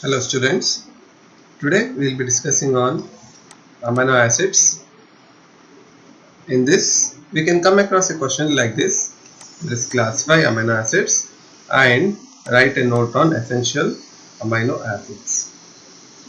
Hello students, today we will be discussing on amino acids. In this, we can come across a question like this. Let us classify amino acids and write a note on essential amino acids.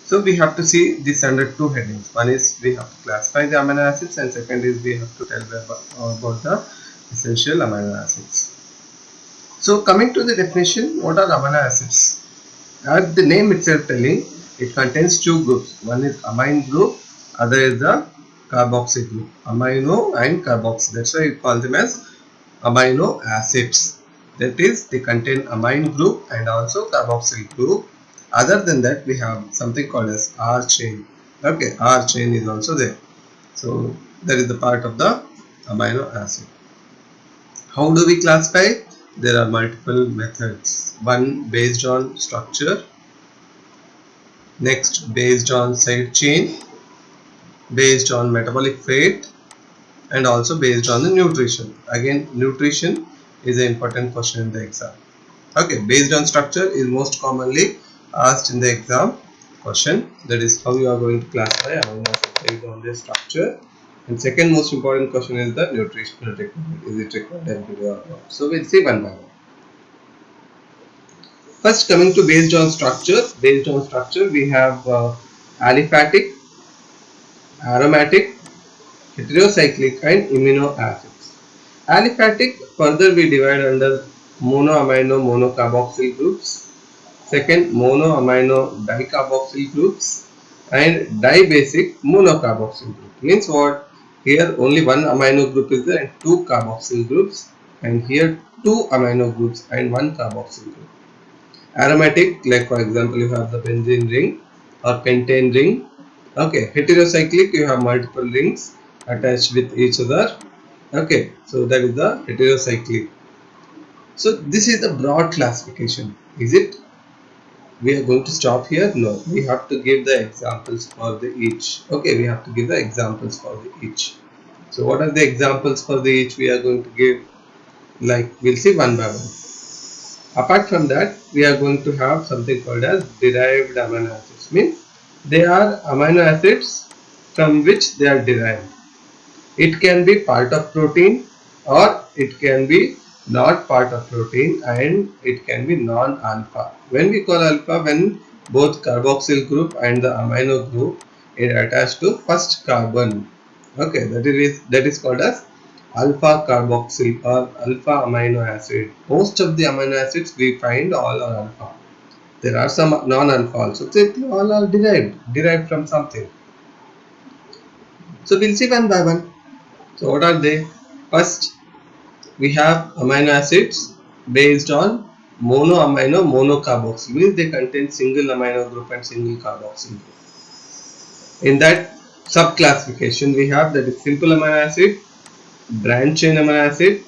So we have to see this under two headings. One is we have to classify the amino acids and second is we have to tell about the essential amino acids. So coming to the definition, what are amino acids? As the name itself telling, it contains two groups. One is amine group, other is the carboxy group. Amino and carboxy. That's why we call them as amino acids. That is, they contain amine group and also carboxyl group. Other than that, we have something called as R chain. Okay, R chain is also there. So that is the part of the amino acid. How do we classify? There are multiple methods. One based on structure, next based on side chain, based on metabolic rate, and also based on the nutrition. Again, nutrition is an important question in the exam. Okay, based on structure is most commonly asked in the exam question. That is how you are going to classify amino acids based on their structure. And second most important question is the nutritional requirement. Is it required every day or not? So we'll see one by one. First, coming to based on structure. Based on structure, we have aliphatic, aromatic, heterocyclic and amino acids. Aliphatic further we divide under monoamino monocarboxyl groups, second monoamino dicarboxyl groups and dibasic monocarboxyl group. Means what? Here only one amino group is there and two carboxyl groups, and here two amino groups and one carboxyl group. Aromatic, like for example you have the benzene ring or pentane ring. Okay, heterocyclic, you have multiple rings attached with each other. Okay, so that is the heterocyclic. So this is the broad classification. Is it? We are going to stop here? No, we have to give the examples for the each. Okay, we have to give the examples for the each. So what are the examples for the each we are going to give? Like we'll see one by one. Apart from that, we are going to have something called as derived amino acids. Means they are amino acids from which they are derived. It can be part of protein or it can be not part of protein, and it can be non-alpha. When we call alpha, when both carboxyl group and the amino group is attached to first carbon. Okay, that is called as alpha carboxyl or alpha amino acid. Most of the amino acids we find all are alpha. There are some non-alpha also. So they all are derived from something. So we'll see one by one. So what are they? First, we have amino acids based on monoamino monocarboxyl. Means they contain single amino group and single carboxyl group. In that sub-classification, we have that is simple amino acid, branch chain amino acid,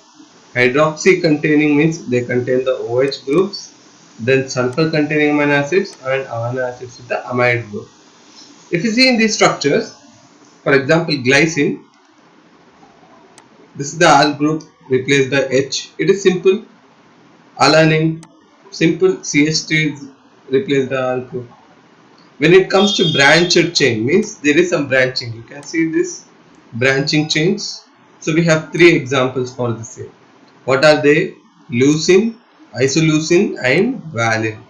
hydroxy containing means they contain the OH groups, then sulfur containing amino acids and amino acids with the amide group. If you see in these structures, for example, glycine, this is the R group replaced by H. It is simple. Alanine, simple CH3 is replaced by R group. When it comes to branched chain, means there is some branching. You can see this branching chains. So we have three examples for the same. What are they? Leucine, isoleucine and valine.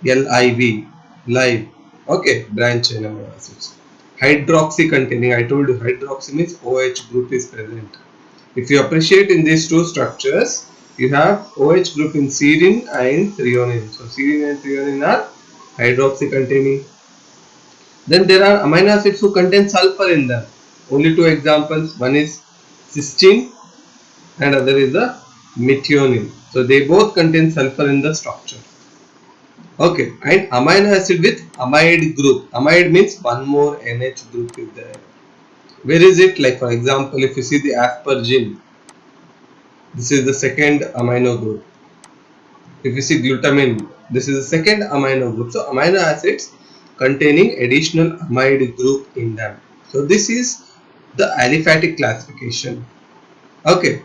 LIV, live. Okay, branch chain amino acids. Hydroxy containing, I told you hydroxy means OH group is present. If you appreciate in these two structures, you have OH group in serine and threonine. So serine and threonine are hydroxy containing. Then there are amino acids who contain sulfur in them. Only two examples. One is cysteine and other is the methionine. So they both contain sulfur in the structure. Okay, and amino acid with amide group. Amide means one more NH group is there. Where is it? Like for example, if you see the aspargine, this is the second amino group. If you see glutamine, this is the second amino group. So amino acids containing additional amide group in them. So this is the aliphatic classification. Okay,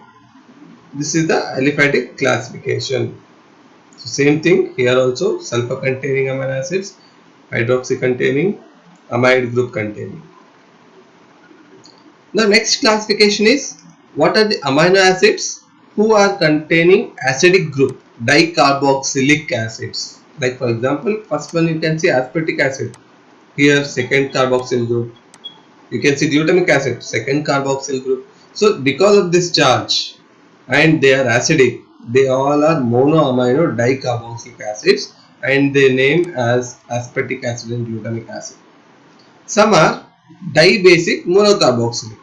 this is the aliphatic classification. So same thing here also, sulfur containing amino acids, hydroxy containing, amide group containing. The next classification is what are the amino acids who are containing acidic group, dicarboxylic acids. Like for example, first one you can see aspartic acid. Here second carboxyl group. You can see glutamic acid, second carboxyl group. So because of this charge and they are acidic, they all are monoamino dicarboxylic acids and they name as aspartic acid and glutamic acid. Some are dibasic monocarboxylic.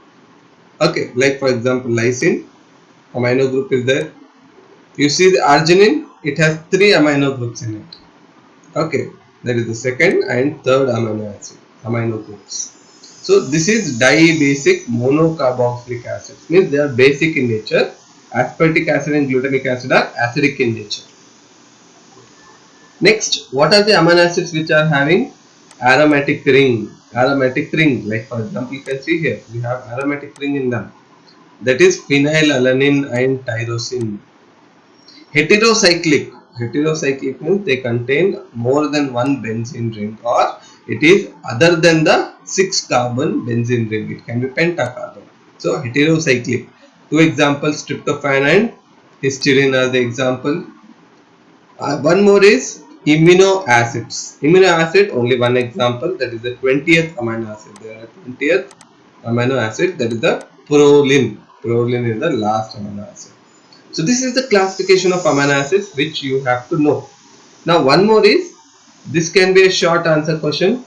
Okay, like for example lysine, amino group is there. You see the arginine, it has 3 amino groups in it. Okay, that is the second and third amino groups. So this is dibasic monocarboxylic acids, means they are basic in nature. Aspartic acid and glutamic acid are acidic in nature. Next, what are the amino acids which are having aromatic ring? Aromatic ring, like for example, you can see here we have aromatic ring in them. That is phenylalanine and tyrosine. Heterocyclic. Heterocyclic means they contain more than one benzene ring, or it is other than the 6 carbon benzene ring. It can be pentacarbon. So heterocyclic. Two examples, tryptophan and histidine are the example. One more is amino acids. Amino acid, only one example, that is the 20th amino acid. There are 20th amino acid, that is the proline. Proline is the last amino acid. So this is the classification of amino acids which you have to know. Now one more is, this can be a short answer question.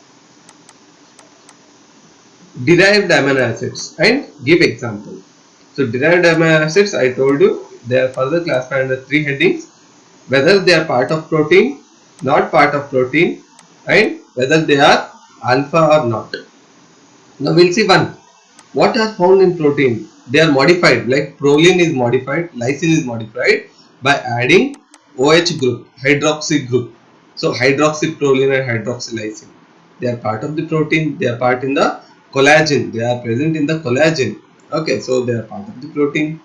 Derived amino acids and give example. So derived amino acids, I told you, they are further classified under 3 headings. Whether they are part of protein, not part of protein, and whether they are alpha or not. Now we'll see one. What are found in protein? They are modified, like proline is modified, lysine is modified by adding OH group, hydroxy group. So hydroxyproline and hydroxylysine. They are part of the protein, they are part in the collagen, they are present in the collagen. Okay, so they are part of the protein.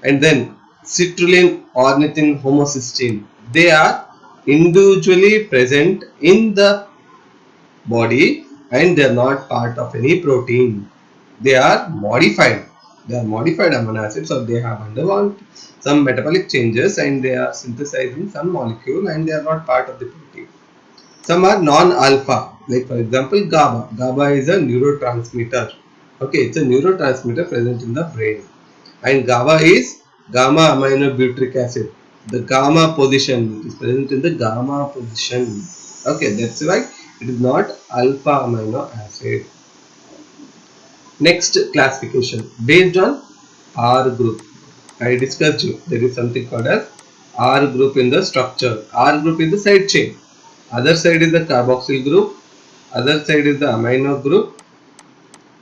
And then citrulline, ornithine, homocysteine. They are individually present in the body and they are not part of any protein. They are modified. They are modified amino acids, or they have undergone some metabolic changes and they are synthesizing some molecule and they are not part of the protein. Some are non-alpha, like for example GABA. GABA is a neurotransmitter. Okay, it's a neurotransmitter present in the brain. And GABA is gamma aminobutyric acid. The gamma position is present in the gamma position. Okay, that's why it is not alpha amino acid. Next classification based on R group. I discussed you. There is something called as R group in the structure. R group is the side chain. Other side is the carboxyl group. Other side is the amino group.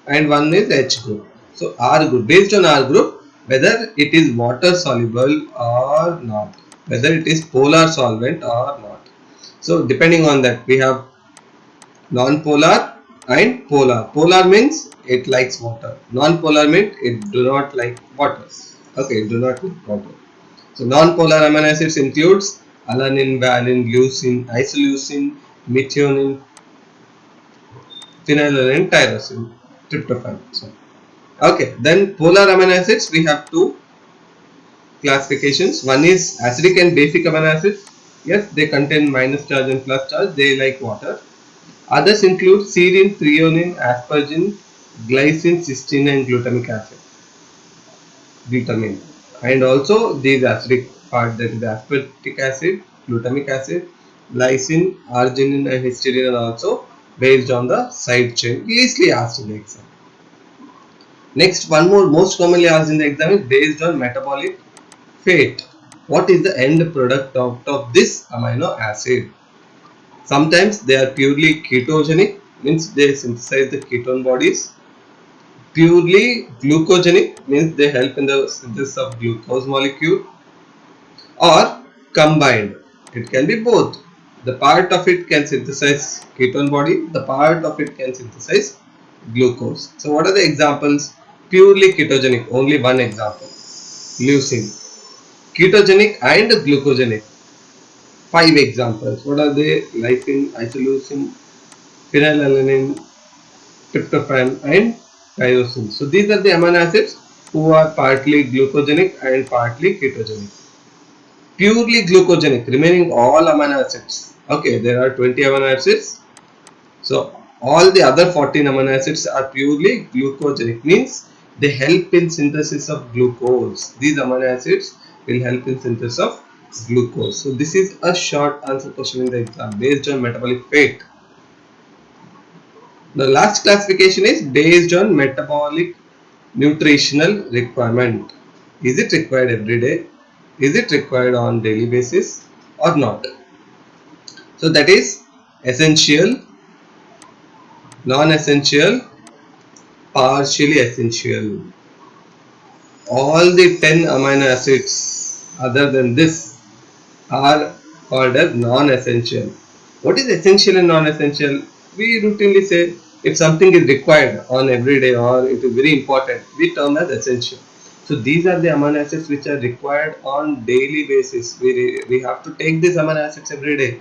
And one is H group. So R group, based on R group, whether it is water soluble or not, whether it is polar solvent or not. So depending on that, we have non-polar and polar. Polar means it likes water. Non-polar means it do not like water. Okay, it do not like water. So non-polar amino acids includes alanine, valine, leucine, isoleucine, methionine, phenylalanine, tyrosine, tryptophan. So, okay, then polar amino acids, we have two classifications. One is acidic and basic amino acids. Yes, they contain minus charge and plus charge. They like water. Others include serine, threonine, asparagine, glycine, cysteine, and glutamic acid. Glutamine. And also these acidic part, that is aspartic acid, glutamic acid, lysine, arginine, and histidine are also based on the side chain. Easily asked in the exam. Next, one more most commonly asked in the exam is based on metabolic fate. What is the end product out of this amino acid? Sometimes they are purely ketogenic, means they synthesize the ketone bodies. Purely glucogenic means they help in the synthesis of glucose molecule, or combined. It can be both. The part of it can synthesize ketone body, the part of it can synthesize glucose. So what are the examples? Purely ketogenic, only one example, leucine. Ketogenic and glucogenic. 5 examples. What are they? Lysine, isoleucine, phenylalanine, tryptophan, and tyrosine. So these are the amino acids who are partly glucogenic and partly ketogenic. Purely glucogenic, remaining all amino acids. Okay, there are 20 amino acids. So all the other 14 amino acids are purely glucogenic, means they help in synthesis of glucose. These amino acids will help in synthesis of glucose. So this is a short answer question in the exam based on metabolic fate. The last classification is based on metabolic nutritional requirement. Is it required every day? Is it required on daily basis or not? So that is essential, non-essential, partially essential. All the 10 amino acids other than this are called as non-essential. What is essential and non-essential? We routinely say if something is required on every day or it is very important, we term as essential. So these are the amino acids which are required on daily basis. We have to take these amino acids every day.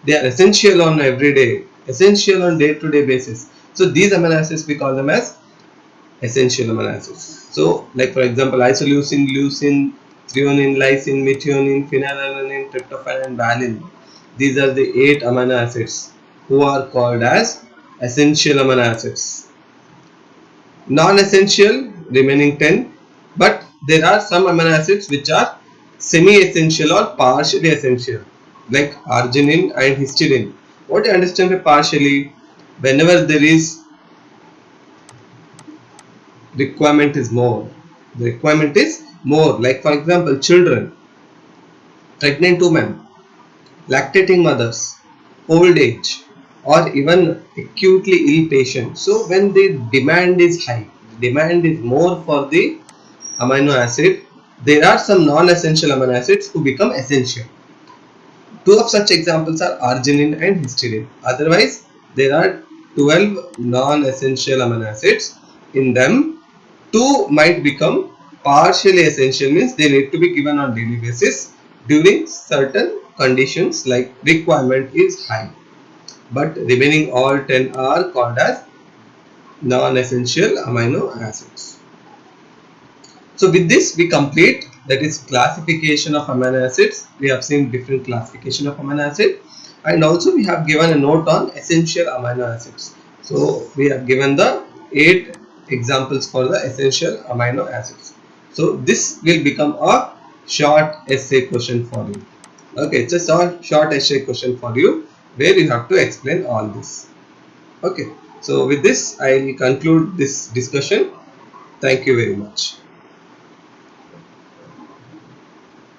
They are essential on every day, essential on day-to-day basis. So these amino acids we call them as essential amino acids. So like for example isoleucine, leucine, threonine, lysine, methionine, phenylalanine, tryptophan and valine. These are the 8 amino acids who are called as essential amino acids. Non-essential remaining 10, but there are some amino acids which are semi-essential or partially essential like arginine and histidine. What do you understand by partially? Whenever there is requirement is more, the requirement is more, like for example children, pregnant women, lactating mothers, old age, or even acutely ill patients. So when the demand is high, demand is more for the amino acid, there are some non-essential amino acids who become essential. Two of such examples are arginine and histidine. Otherwise there are 12 non-essential amino acids. In them, two might become partially essential, means they need to be given on daily basis during certain conditions like requirement is high, but remaining all 10 are called as non-essential amino acids. So with this we complete, that is classification of amino acids. We have seen different classification of amino acid, and also we have given a note on essential amino acids. So we have given the 8 examples for the essential amino acids. So this will become a short essay question for you. Okay, it's a short essay question for you where you have to explain all this. Okay, so with this I will conclude this discussion. Thank you very much.